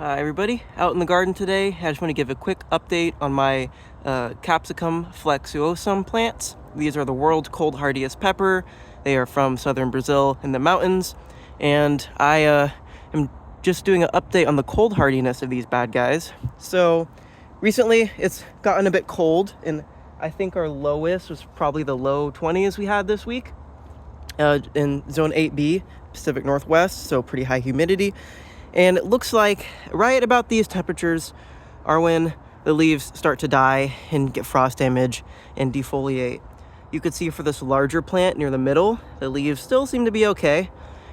Hi everybody, out in the garden today. I just want to give a quick update on my Capsicum Flexuosum plants. These are the world's cold hardiest pepper. They are from southern Brazil in the mountains, and I am just doing an update on the cold hardiness of these bad guys. So recently it's gotten a bit cold, and I think our lowest was probably the low 20s we had this week in zone 8B, Pacific Northwest, so pretty high humidity. And it looks like right about these temperatures are when the leaves start to die and get frost damage and defoliate. You could see for this larger plant near the middle, the leaves still seem to be okay.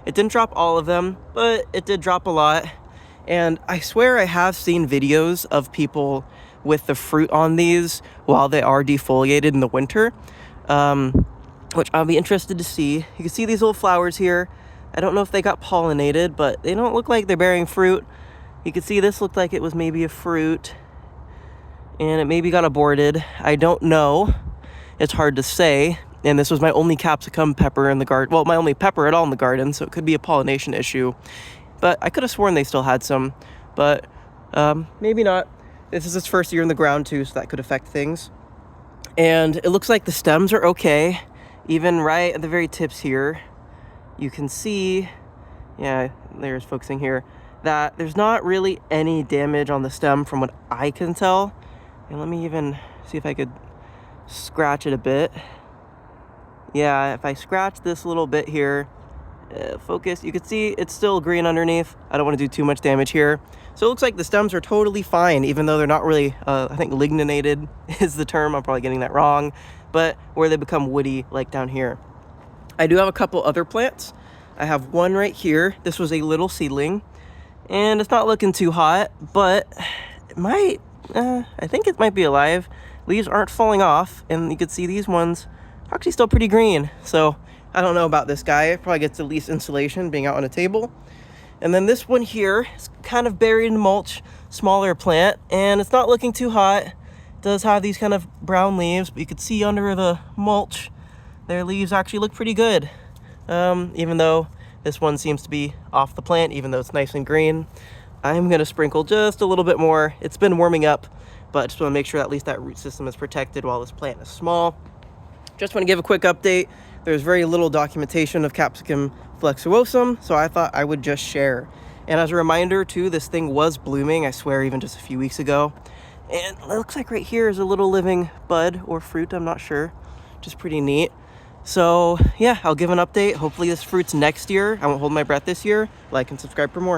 It didn't drop all of them, but it did drop a lot. And I swear I have seen videos of people with the fruit on these while they are defoliated in the winter, which I'll be interested to see. You can see these little flowers here. I don't know if they got pollinated, but they don't look like they're bearing fruit. You can see this looked like it was maybe a fruit, and it maybe got aborted. I don't know. It's hard to say. And this was my only capsicum pepper in the garden. Well, my only pepper at all in the garden, so it could be a pollination issue. But I could have sworn they still had some, but maybe not. This is its first year in the ground too, so that could affect things. And it looks like the stems are okay, even right at the very tips here. You can see, yeah, there's focusing here, that there's not really any damage on the stem from what I can tell. And let me even see if I could scratch it a bit. Yeah, if I scratch this little bit here, focus, you can see it's still green underneath. I don't want to do too much damage here. So it looks like the stems are totally fine, even though they're not really, I think ligninated is the term, I'm probably getting that wrong, but where they become woody, like down here. I do have a couple other plants. I have one right here. This was a little seedling, and it's not looking too hot, but it might, I think it might be alive. Leaves aren't falling off, and you can see these ones are actually still pretty green. So I don't know about this guy. It probably gets the least insulation being out on a table. And then this one here is kind of buried in mulch, smaller plant, and it's not looking too hot. It does have these kind of brown leaves, but you can see under the mulch, their leaves actually look pretty good. Even though this one seems to be off the plant, even though it's nice and green. I'm gonna sprinkle just a little bit more. It's been warming up, but I just wanna make sure at least that root system is protected while this plant is small. Just wanna give a quick update. There's very little documentation of Capsicum Flexuosum, so I thought I would just share. And as a reminder too, this thing was blooming, I swear, even just a few weeks ago. And it looks like right here is a little living bud or fruit, I'm not sure, which is pretty neat. So yeah, I'll give an update. Hopefully this fruit's next year. I won't hold my breath this year. Like and subscribe for more.